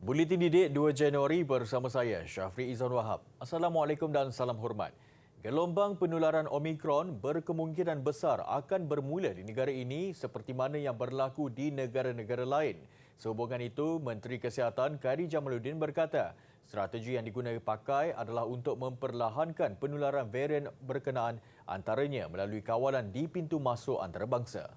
Buletin Didik 2 Januari bersama saya, Syafri Izan Wahab. Assalamualaikum dan salam hormat. Gelombang penularan Omikron berkemungkinan besar akan bermula di negara ini seperti mana yang berlaku di negara-negara lain. Sehubungan itu, Menteri Kesihatan Khairy Jamaluddin berkata, strategi yang digunakan pakai adalah untuk memperlahankan penularan varian berkenaan antaranya melalui kawalan di pintu masuk antarabangsa.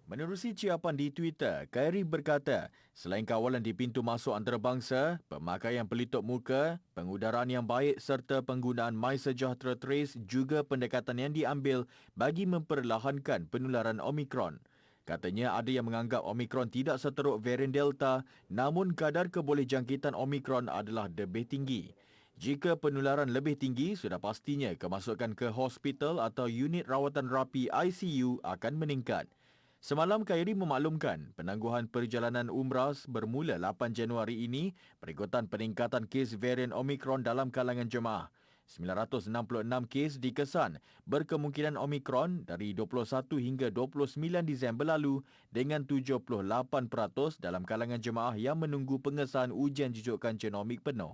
Menerusi ciapan di Twitter, Khairy berkata, selain kawalan di pintu masuk antarabangsa, pemakaian pelitup muka, pengudaraan yang baik serta penggunaan MySejahtera Trace juga pendekatan yang diambil bagi memperlahankan penularan Omikron. Katanya ada yang menganggap Omikron tidak seteruk varian Delta, namun kadar kebolehjangkitan Omikron adalah lebih tinggi. Jika penularan lebih tinggi, sudah pastinya kemasukan ke hospital atau unit rawatan rapi ICU akan meningkat. Semalam Khairy memaklumkan penangguhan perjalanan umrah bermula 8 Januari ini berikutan peningkatan kes varian Omikron dalam kalangan jemaah. 966 kes dikesan berkemungkinan Omikron dari 21 hingga 29 Disember lalu dengan 78% dalam kalangan jemaah yang menunggu pengesahan ujian jujukan genomik penuh.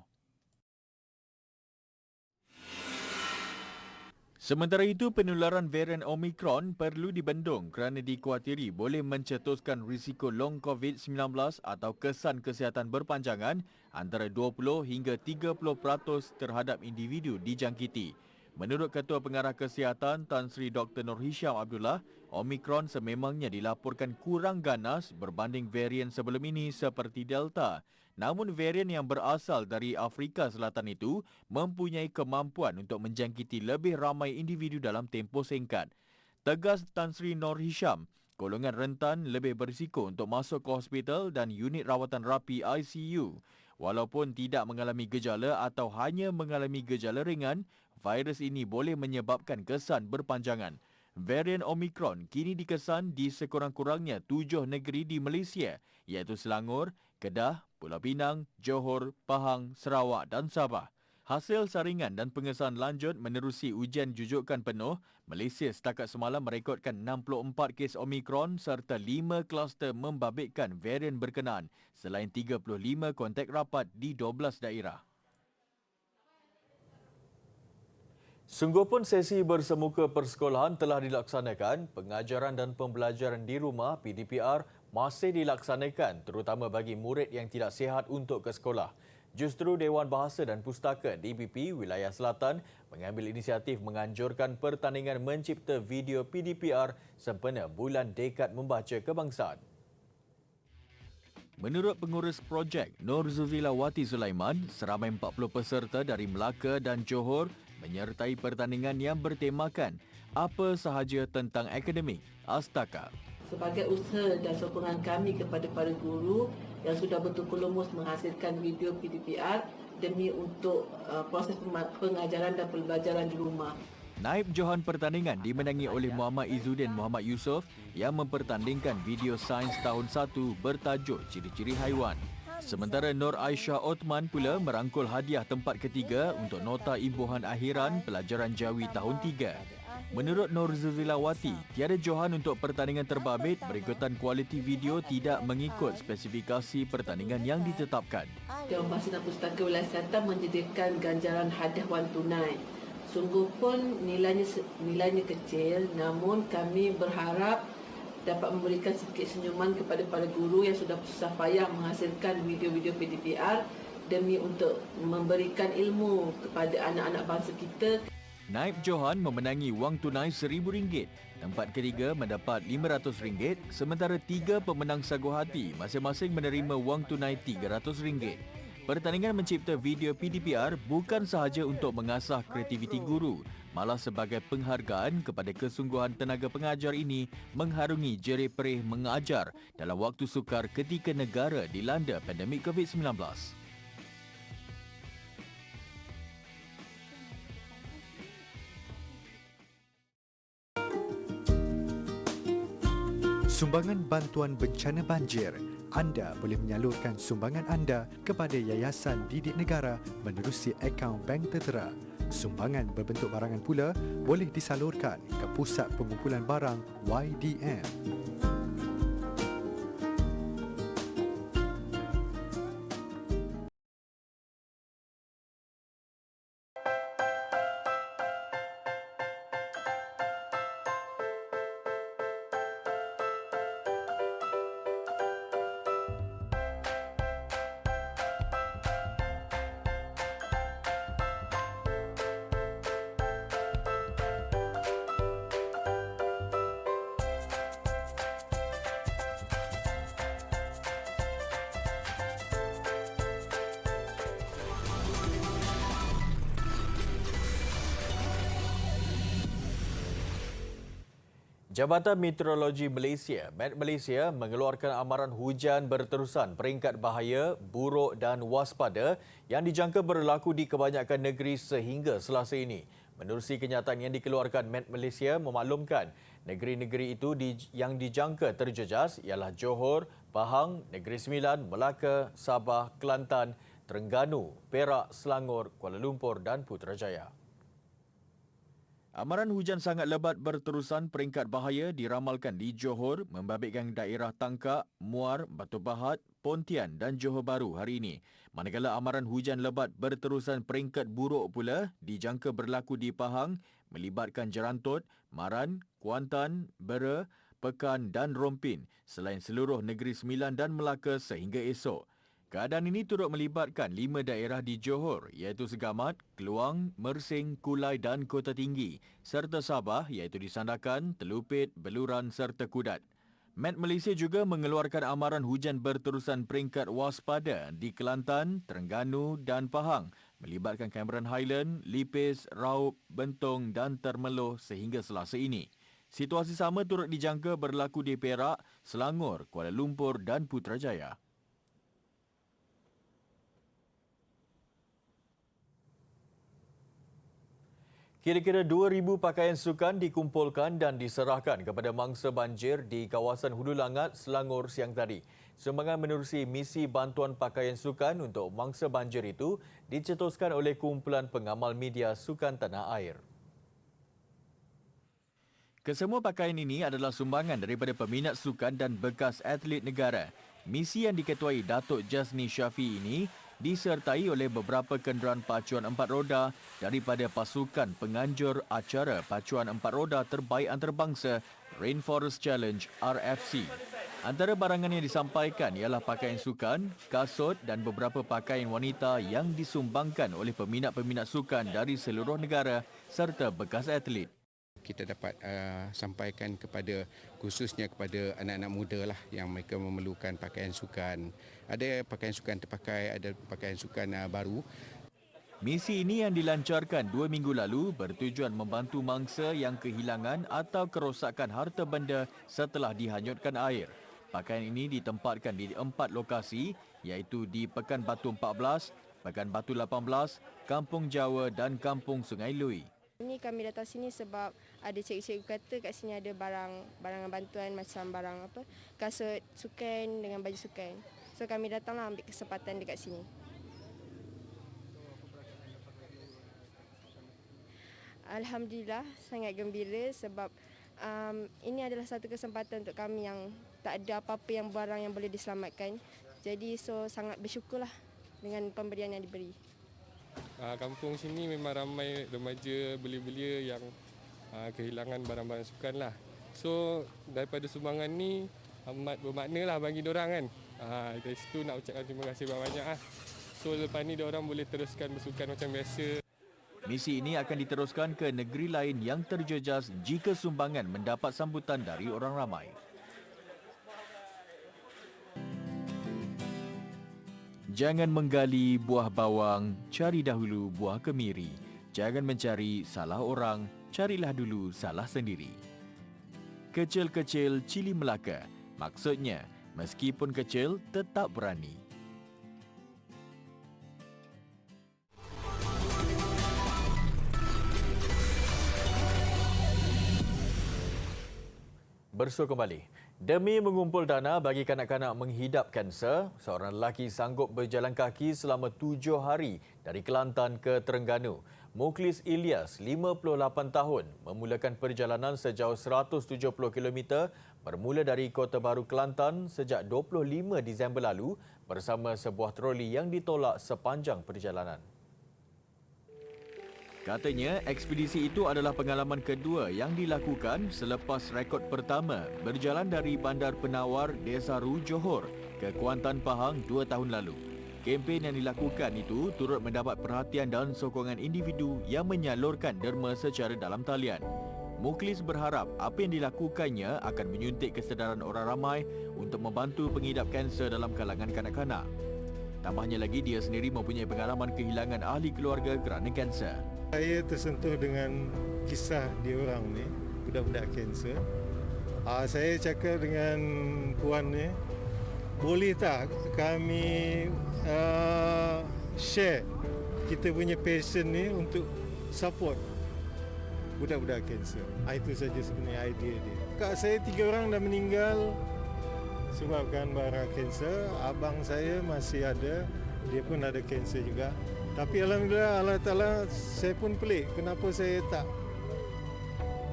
Sementara itu, penularan varian Omikron perlu dibendung kerana dikuatiri boleh mencetuskan risiko long COVID-19 atau kesan kesihatan berpanjangan antara 20 hingga 30% terhadap individu dijangkiti. Menurut Ketua Pengarah Kesihatan Tan Sri Dr. Nur Hisham Abdullah, Omikron sememangnya dilaporkan kurang ganas berbanding varian sebelum ini seperti Delta. Namun varian yang berasal dari Afrika Selatan itu mempunyai kemampuan untuk menjangkiti lebih ramai individu dalam tempoh singkat. Tegas Tan Sri Nur Hisham, golongan rentan lebih berisiko untuk masuk ke hospital dan unit rawatan rapi ICU. Walaupun tidak mengalami gejala atau hanya mengalami gejala ringan, virus ini boleh menyebabkan kesan berpanjangan. Varian Omikron kini dikesan di sekurang-kurangnya 7 negeri di Malaysia, iaitu Selangor, Kedah, Pulau Pinang, Johor, Pahang, Sarawak dan Sabah. Hasil saringan dan pengesahan lanjut menerusi ujian jujukan penuh, Malaysia setakat semalam merekodkan 64 kes Omikron serta 5 kluster membabitkan varian berkenaan selain 35 kontak rapat di 12 daerah. Sungguh pun sesi bersemuka persekolahan telah dilaksanakan, pengajaran dan pembelajaran di rumah PDPR masih dilaksanakan terutama bagi murid yang tidak sihat untuk ke sekolah. Justru Dewan Bahasa dan Pustaka DBP Wilayah Selatan mengambil inisiatif menganjurkan pertandingan mencipta video PDPR sempena Bulan Dekad Membaca Kebangsaan. Menurut pengurus projek Nur Zuzilawati Sulaiman, seramai 40 peserta dari Melaka dan Johor menyertai pertandingan yang bertemakan apa sahaja tentang akademik Astaka. Sebagai usaha dan sokongan kami kepada para guru yang sudah betul-betul lumus menghasilkan video PDPR demi untuk proses pengajaran dan pembelajaran di rumah. Naib Johan pertandingan dimenangi oleh Muhammad Izzuddin Muhammad Yusof yang mempertandingkan video sains tahun 1 bertajuk Ciri-ciri Haiwan. Sementara Nur Aisyah Othman pula merangkul hadiah tempat ketiga untuk nota imbuhan akhiran pelajaran Jawi tahun 3. Menurut Nur Zuzilawati, tiada johan untuk pertandingan terbabit berikutan kualiti video tidak mengikut spesifikasi pertandingan yang ditetapkan. Dewan Bahasa dan Pustaka Wilayah Selatan menyediakan ganjaran hadiah wang tunai. Sungguh pun nilainya kecil, namun kami berharap dapat memberikan sedikit senyuman kepada para guru yang sudah susah payah menghasilkan video-video PDPR demi untuk memberikan ilmu kepada anak-anak bangsa kita. Naib Johan memenangi wang tunai RM1,000. Tempat ketiga mendapat RM500, sementara 3 pemenang sagu hati masing-masing menerima wang tunai RM300. Pertandingan mencipta video PDPR bukan sahaja untuk mengasah kreativiti guru, malah sebagai penghargaan kepada kesungguhan tenaga pengajar ini mengharungi jerit perih mengajar dalam waktu sukar ketika negara dilanda pandemik COVID-19. Sumbangan bantuan bencana banjir. Anda boleh menyalurkan sumbangan anda kepada Yayasan Didik Negara menerusi akaun bank tertera. Sumbangan berbentuk barangan pula boleh disalurkan ke Pusat Pengumpulan Barang YDM. Jabatan Meteorologi Malaysia, Met Malaysia mengeluarkan amaran hujan berterusan peringkat bahaya, buruk dan waspada yang dijangka berlaku di kebanyakan negeri sehingga Selasa ini. Menerusi kenyataan yang dikeluarkan, Met Malaysia memaklumkan negeri-negeri itu yang dijangka terjejas ialah Johor, Pahang, Negeri Sembilan, Melaka, Sabah, Kelantan, Terengganu, Perak, Selangor, Kuala Lumpur dan Putrajaya. Amaran hujan sangat lebat berterusan peringkat bahaya diramalkan di Johor membabitkan daerah Tangkak, Muar, Batu Pahat, Pontian dan Johor Bahru hari ini. Manakala amaran hujan lebat berterusan peringkat buruk pula dijangka berlaku di Pahang melibatkan Jerantut, Maran, Kuantan, Bera, Pekan dan Rompin selain seluruh Negeri Sembilan dan Melaka sehingga esok. Keadaan ini turut melibatkan 5 daerah di Johor iaitu Segamat, Keluang, Mersing, Kulai dan Kota Tinggi serta Sabah iaitu di Sandakan, Telupit, Beluran serta Kudat. Met Malaysia juga mengeluarkan amaran hujan berterusan peringkat waspada di Kelantan, Terengganu dan Pahang melibatkan Cameron Highland, Lipis, Raub, Bentong dan Termeloh sehingga Selasa ini. Situasi sama turut dijangka berlaku di Perak, Selangor, Kuala Lumpur dan Putrajaya. Kira-kira 2,000 pakaian sukan dikumpulkan dan diserahkan kepada mangsa banjir di kawasan Hulu Langat, Selangor siang tadi. Sumbangan menerusi misi bantuan pakaian sukan untuk mangsa banjir itu dicetuskan oleh Kumpulan Pengamal Media Sukan Tanah Air. Kesemua pakaian ini adalah sumbangan daripada peminat sukan dan bekas atlet negara. Misi yang diketuai Datuk Jasni Syafi ini disertai oleh beberapa kenderaan pacuan 4 roda daripada pasukan penganjur acara pacuan 4 roda terbaik antarabangsa Rainforest Challenge RFC. Antara barangan yang disampaikan ialah pakaian sukan, kasut dan beberapa pakaian wanita yang disumbangkan oleh peminat-peminat sukan dari seluruh negara serta bekas atlet. Kita dapat sampaikan kepada khususnya kepada anak-anak muda lah yang mereka memerlukan pakaian sukan. Ada pakaian sukan terpakai, ada pakaian sukan baru. Misi ini yang dilancarkan 2 minggu lalu bertujuan membantu mangsa yang kehilangan atau kerosakan harta benda setelah dihanyutkan air. Pakaian ini ditempatkan di 4 lokasi iaitu di Pekan Batu 14, Pekan Batu 18, Kampung Jawa dan Kampung Sungai Lui. Ini kami datang sini sebab ada cikgu-cikgu kata kat sini ada barangan bantuan macam barang kasut sukan dengan baju sukan. So kami datanglah ambil kesempatan dekat sini. Alhamdulillah sangat gembira sebab ini adalah satu kesempatan untuk kami yang tak ada apa-apa yang barang yang boleh diselamatkan. Jadi so sangat bersyukurlah dengan pemberian yang diberi. Kampung sini memang ramai remaja belia-belia yang kehilangan barang-barang sukan lah. So daripada sumbangan ni amat bermakna lah bagi diorang kan. Dari situ nak ucapkan terima kasih banyak-banyak lah. So lepas ni diorang boleh teruskan bersukan macam biasa. Misi ini akan diteruskan ke negeri lain yang terjejas jika sumbangan mendapat sambutan dari orang ramai. Jangan menggali buah bawang, cari dahulu buah kemiri. Jangan mencari salah orang, carilah dulu salah sendiri. Kecil-kecil cili Melaka. Maksudnya, meskipun kecil, tetap berani. Bersua kembali. Demi mengumpul dana bagi kanak-kanak menghidap kanser, seorang lelaki sanggup berjalan kaki selama 7 hari dari Kelantan ke Terengganu. Mukhlis Ilyas, 58 tahun, memulakan perjalanan sejauh 170 km bermula dari Kota Baru, Kelantan sejak 25 Disember lalu bersama sebuah troli yang ditolak sepanjang perjalanan. Katanya, ekspedisi itu adalah pengalaman kedua yang dilakukan selepas rekod pertama berjalan dari Bandar Penawar, Desaru, Johor ke Kuantan, Pahang 2 tahun lalu. Kempen yang dilakukan itu turut mendapat perhatian dan sokongan individu yang menyalurkan derma secara dalam talian. Mukhlis berharap apa yang dilakukannya akan menyuntik kesedaran orang ramai untuk membantu pengidap kanser dalam kalangan kanak-kanak. Tambahnya lagi, dia sendiri mempunyai pengalaman kehilangan ahli keluarga kerana kanser. Saya tersentuh dengan kisah diorang ni, budak-budak kanser. Saya cakap dengan puan ni, boleh tak kami share kita punya passion ni untuk support budak-budak kanser. Itu saja sebenarnya idea dia. Kak saya 3 orang dah meninggal sebabkan bara kanser. Abang saya masih ada, dia pun ada kanser juga. Tapi alhamdulillah Allah Ta'ala, saya pun pelik kenapa saya tak.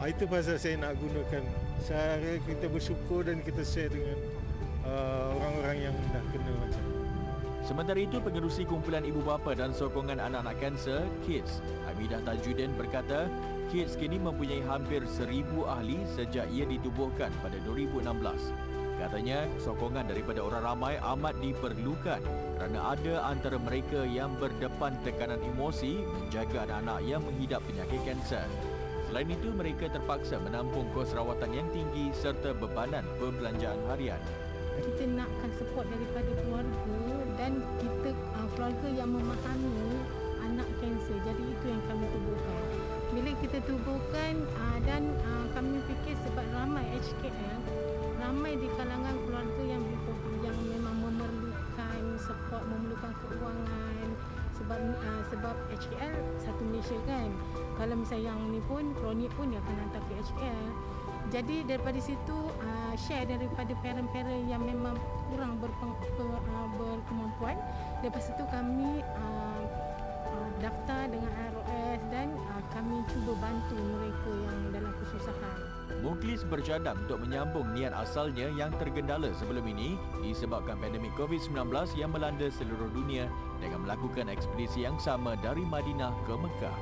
Itu pasal saya nak gunakan. Saya kita bersyukur dan kita share dengan orang-orang yang dah kena macam. Sementara itu, pengerusi kumpulan ibu bapa dan sokongan anak-anak kanser, KIDS, Hamidah Tajuddin berkata, KIDS kini mempunyai hampir 1,000 ahli sejak ia ditubuhkan pada 2016. Katanya, sokongan daripada orang ramai amat diperlukan kerana ada antara mereka yang berdepan tekanan emosi menjaga anak-anak yang menghidap penyakit kanser. Selain itu, mereka terpaksa menampung kos rawatan yang tinggi serta bebanan perbelanjaan harian. Kita nakkan support daripada keluarga dan kita keluarga yang memahami anak kanser. Jadi itu yang kami tubuhkan. Bila kita tubuhkan dan kami fikir sebab ramai HKL, ramai di kalangan keluarga yang memang memerlukan support, memerlukan keuangan sebab HKL satu Malaysia kan. Kalau misalnya yang ni pun kronik pun dia akan hantar ke HKL. Jadi daripada situ share daripada parent-parent yang memang kurang berkemampuan. Lepas itu kami daftar dengan ROS dan kami cuba bantu mereka yang dalam kesusahan. Muklis bercadang untuk menyambung niat asalnya yang tergendala sebelum ini disebabkan pandemik COVID-19 yang melanda seluruh dunia dengan melakukan ekspedisi yang sama dari Madinah ke Mekah.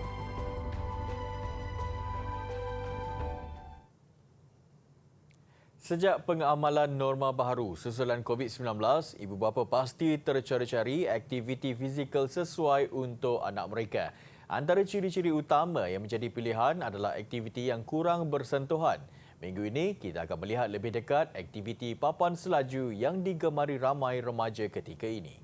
Sejak pengamalan norma baharu susulan COVID-19, ibu bapa pasti tercari-cari aktiviti fizikal sesuai untuk anak mereka. Antara ciri-ciri utama yang menjadi pilihan adalah aktiviti yang kurang bersentuhan. Minggu ini, kita akan melihat lebih dekat aktiviti papan selaju yang digemari ramai remaja ketika ini.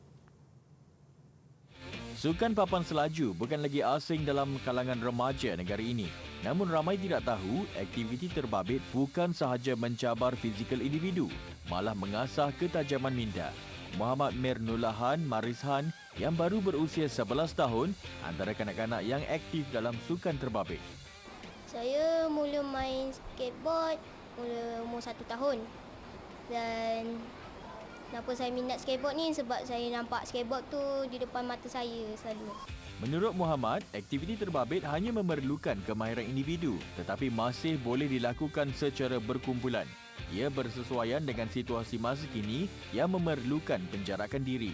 Sukan papan selaju bukan lagi asing dalam kalangan remaja negara ini. Namun ramai tidak tahu aktiviti terbabit bukan sahaja mencabar fizikal individu, malah mengasah ketajaman minda. Muhammad Mir Nulahan Marishan yang baru berusia 11 tahun antara kanak-kanak yang aktif dalam sukan terbabit. Saya mula main skateboard mula umur 1 tahun. Dan kenapa saya minat skateboard ni sebab saya nampak skateboard tu di depan mata saya selalu. Menurut Muhammad, aktiviti terbabit hanya memerlukan kemahiran individu tetapi masih boleh dilakukan secara berkumpulan. Ia bersesuaian dengan situasi masa kini yang memerlukan penjarakan diri.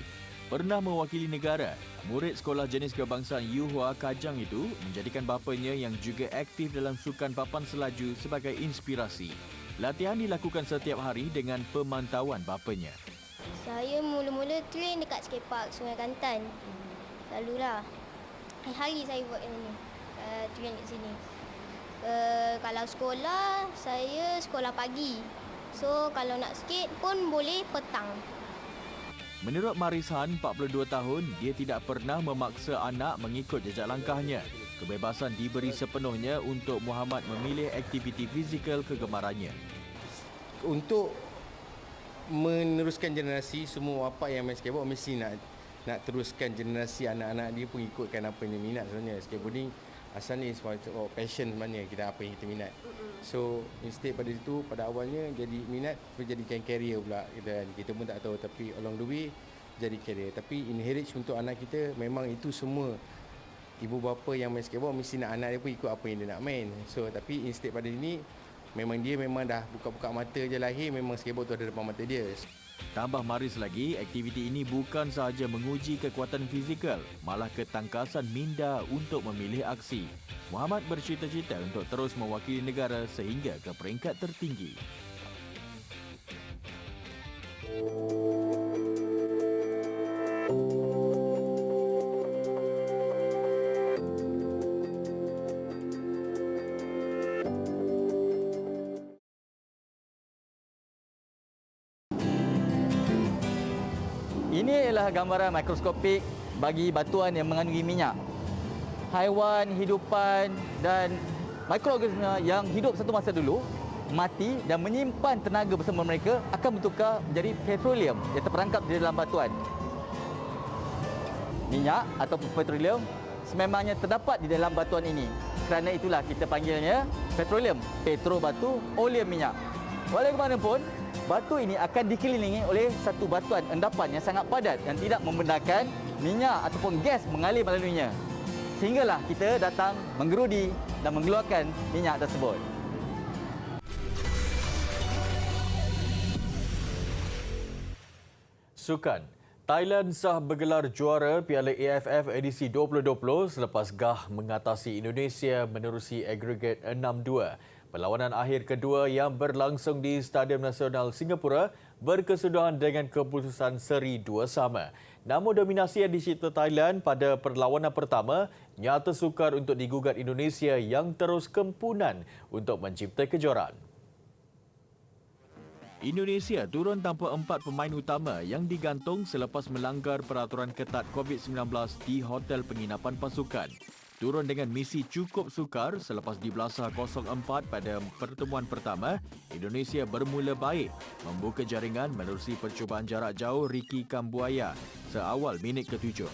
Pernah mewakili negara, murid sekolah jenis kebangsaan Yuhua Kajang itu menjadikan bapanya yang juga aktif dalam sukan papan selaju sebagai inspirasi. Latihan dilakukan setiap hari dengan pemantauan bapanya. Saya mula-mula train dekat skatepark Sungai Kantan. Lalulah. Hari saya buat ini, train kat sini. Kalau sekolah, saya sekolah pagi. So, kalau nak skate pun boleh petang. Menurut Marishan, 42 tahun, dia tidak pernah memaksa anak mengikut jejak langkahnya. Kebebasan diberi sepenuhnya untuk Muhammad memilih aktiviti fizikal kegemarannya. Untuk meneruskan generasi, semua bapa yang main skateboard mesti nak teruskan generasi anak-anak dia pun ikutkan apa yang dia minat sebenarnya. Skateboarding asalnya sebab passion sebenarnya kita apa yang kita minat. So instead pada itu pada awalnya jadi minat menjadikan career pula kita pun tak tahu tapi along the way jadi career. Tapi inherit untuk anak kita memang itu semua ibu bapa yang main skateboard mesti nak anak dia pun ikut apa yang dia nak main. So tapi instead pada ini memang dia memang dah buka-buka mata je lahir memang skateboard tu ada depan mata dia. Tambah Maris lagi, aktiviti ini bukan sahaja menguji kekuatan fizikal, malah ketangkasan minda untuk memilih aksi. Muhammad bercita-cita untuk terus mewakili negara sehingga ke peringkat tertinggi. Ini ialah gambaran mikroskopik bagi batuan yang mengandungi minyak. Haiwan, hidupan dan mikroorganisma yang hidup satu masa dulu mati dan menyimpan tenaga bersama mereka akan bertukar menjadi petroleum yang terperangkap di dalam batuan. Minyak atau petroleum sememangnya terdapat di dalam batuan ini. Kerana itulah kita panggilnya petroleum, petro batu, oleum minyak. Walaupun batu ini akan dikelilingi oleh satu batuan endapan yang sangat padat yang tidak membenarkan minyak ataupun gas mengalir melaluinya. Sehinggalah kita datang menggerudi dan mengeluarkan minyak tersebut. Sukan. Thailand sah bergelar juara Piala AFF edisi 2020 selepas Gah mengatasi Indonesia menerusi agregat 6-2. Perlawanan akhir kedua yang berlangsung di Stadium Nasional Singapura berkesudahan dengan keputusan seri 2-2. Namun dominasi yang dicipta Thailand pada perlawanan pertama nyata sukar untuk digugat Indonesia yang terus kempunan untuk mencipta kejuaraan. Indonesia turun tanpa 4 pemain utama yang digantung selepas melanggar peraturan ketat COVID-19 di hotel penginapan pasukan. Turun dengan misi cukup sukar selepas dibelasah 0-4 pada pertemuan pertama, Indonesia bermula baik membuka jaringan menerusi percubaan jarak jauh Ricky Kambuaya seawal minit ke-7.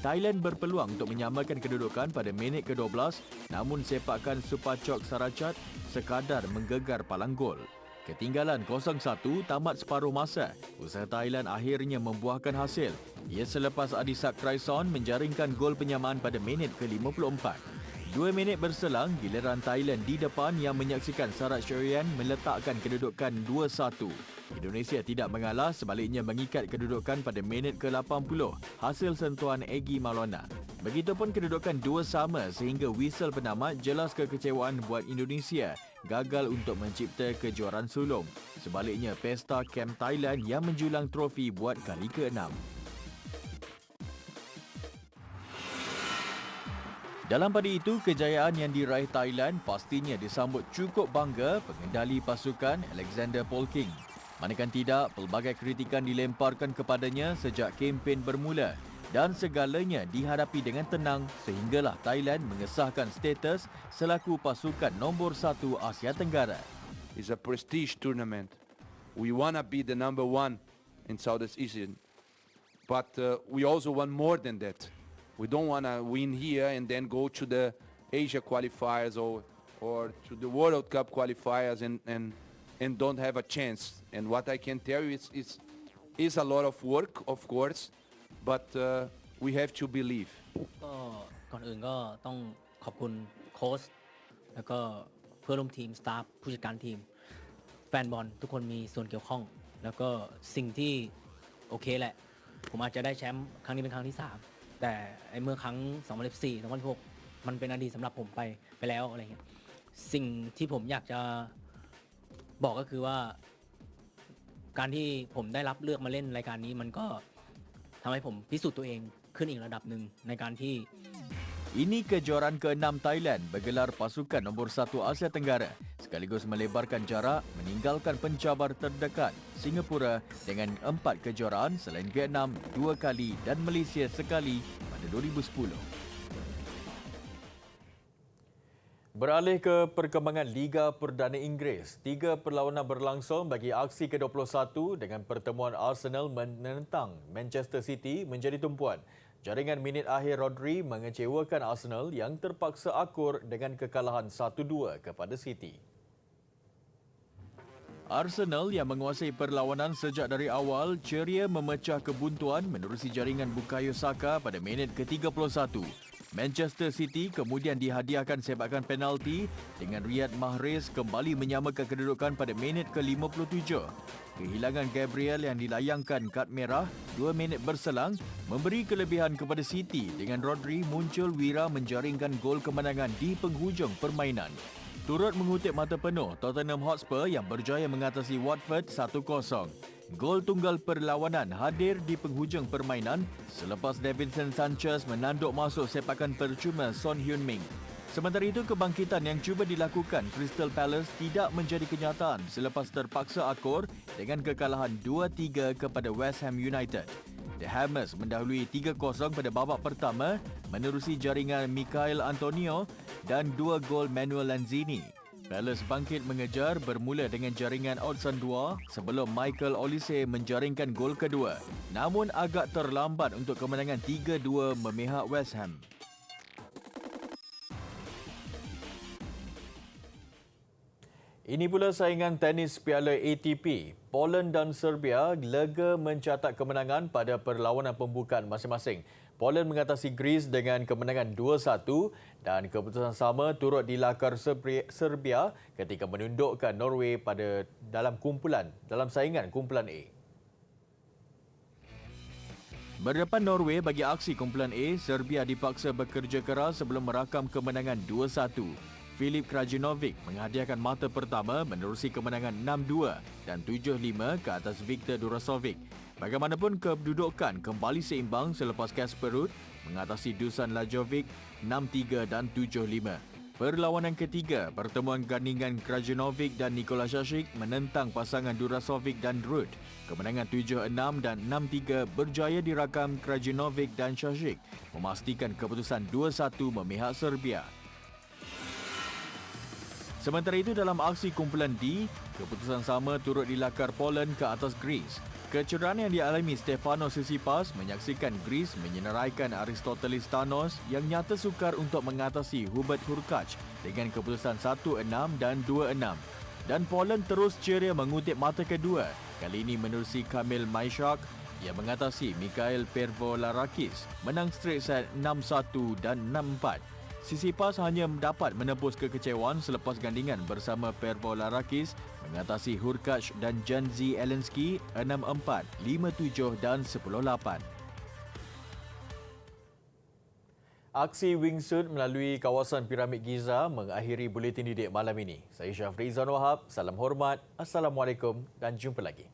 Thailand berpeluang untuk menyamakan kedudukan pada minit ke-12 namun sepakan Supachok Sarachat sekadar menggegar palang gol. Ketinggalan 0-1 tamat separuh masa. Usaha Thailand akhirnya membuahkan hasil. Ia selepas Adisak Kraison menjaringkan gol penyamaan pada minit ke-54. 2 minit berselang, giliran Thailand di depan yang menyaksikan Sarat Syarian meletakkan kedudukan 2-1. Indonesia tidak mengalah, sebaliknya mengikat kedudukan pada minit ke-80 hasil sentuhan Egy Maulana. Begitupun kedudukan 2-2 sehingga whistle penamat jelas kekecewaan buat Indonesia gagal untuk mencipta kejuaraan sulung. Sebaliknya, pesta Camp Thailand yang menjulang trofi buat kali ke-6. Dalam pada itu, kejayaan yang diraih Thailand pastinya disambut cukup bangga pengendali pasukan Alexander Paul King. Manakan tidak, pelbagai kritikan dilemparkan kepadanya sejak kempen bermula dan segalanya dihadapi dengan tenang sehinggalah Thailand mengesahkan status selaku pasukan nombor 1 Asia Tenggara. It's a prestige tournament. We want to be the number 1 in Southeast Asian. But we also want more than that. We don't want to win here and then go to the Asia qualifiers or to the World Cup qualifiers and don't have a chance. And what I can tell you is a lot of work, of course, but we have to believe. ก็ก่อนอื่นก็ต้องขอบคุณโค้ชแล้วก็เพื่อนร่วมทีมสตาฟผู้จัดการทีมแฟนบอลทุกคนมีส่วนเกี่ยวข้องแล้วก็สิ่งที่โอเคแหละผมอาจจะได้แชมป์ครั้งนี้เป็นครั้งที่3แต่เมื่อครั้ง2014 2016มันเป็นอดีตสำหรับผมไปแล้วอะไรเงี้ยสิ่งที่ผมอยากจะบอกก็คือว่าการที่ผมได้รับเลือกมาเล่นรายการนี้มันก็ทำให้ผมพิสูจน์ตัวเองขึ้นอีกระดับหนึ่งในการที่ Ini kejuaraan ke-6 Thailand bergelar pasukan nombor 1 Asia Tenggara sekaligus melebarkan jarak meninggalkan pencabar terdekat Singapura dengan 4 kejuaraan selain Vietnam 2 kali dan Malaysia sekali pada 2010. Beralih ke perkembangan Liga Perdana Inggeris, 3 perlawanan berlangsung bagi aksi ke-21 dengan pertemuan Arsenal menentang Manchester City menjadi tumpuan. Jaringan minit akhir Rodri mengecewakan Arsenal yang terpaksa akur dengan kekalahan 1-2 kepada City. Arsenal yang menguasai perlawanan sejak dari awal ceria memecah kebuntuan menerusi jaringan Bukayo Saka pada minit ke-31. Manchester City kemudian dihadiahkan sepakan penalti dengan Riyad Mahrez kembali menyamakan kedudukan pada minit ke-57. Kehilangan Gabriel yang dilayangkan kad merah 2 minit berselang memberi kelebihan kepada City dengan Rodri muncul wira menjaringkan gol kemenangan di penghujung permainan. Turut mengutip mata penuh Tottenham Hotspur yang berjaya mengatasi Watford 1-0. Gol tunggal perlawanan hadir di penghujung permainan selepas Davinson Sanchez menanduk masuk sepakan percuma Son Heung-min. Sementara itu, kebangkitan yang cuba dilakukan Crystal Palace tidak menjadi kenyataan selepas terpaksa akur dengan kekalahan 2-3 kepada West Ham United. The Hammers mendahului 3-0 pada babak pertama menerusi jaringan Michail Antonio dan 2 gol Manuel Lanzini. Palace bangkit mengejar bermula dengan jaringan Odsonne 2 sebelum Michael Olise menjaringkan gol kedua. Namun agak terlambat untuk kemenangan 3-2 memihak West Ham. Ini pula saingan tenis Piala ATP. Poland dan Serbia lega mencatat kemenangan pada perlawanan pembukaan masing-masing. Poland mengatasi Greece dengan kemenangan 2-1 dan keputusan sama turut dilakar Serbia ketika menundukkan Norway dalam saingan kumpulan A. Berdepan Norway bagi aksi kumpulan A, Serbia dipaksa bekerja keras sebelum merakam kemenangan 2-1. Filip Krajinovic menghadiahkan mata pertama menerusi kemenangan 6-2 dan 7-5 ke atas Viktor Durasovic. Bagaimanapun kedudukan kembali seimbang selepas Kasper Ruud mengatasi Dusan Lajovic 6-3 dan 7-5. Perlawanan ketiga, pertemuan gandingan Krajinovic dan Nikola Šašić menentang pasangan Durasovic dan Ruud. Kemenangan 7-6 dan 6-3 berjaya dirakam Krajinovic dan Šašić, memastikan keputusan 2-1 memihak Serbia. Sementara itu dalam aksi kumpulan D, keputusan sama turut dilakar Poland ke atas Greece. Kecederaan yang dialami Stefanos Tsitsipas menyaksikan Greece menyenaraikan Aristotelis Thanos yang nyata sukar untuk mengatasi Hubert Hurkacz dengan keputusan 1-6 dan 2-6. Dan Poland terus ceria mengutip mata kedua, kali ini menerusi Kamil Majchrzak yang mengatasi Mikhail Pervolarakis, menang straight set 6-1 dan 6-4. Tsitsipas hanya dapat menebus kekecewaan selepas gandingan bersama Pervolarakis mengatasi Hurkacz dan Janzi Elenski 6-4, 5-7 dan 10-8. Aksi wingsuit melalui kawasan Piramid Giza mengakhiri buletin didik malam ini. Saya Syafri Izan Wahab, salam hormat, Assalamualaikum dan jumpa lagi.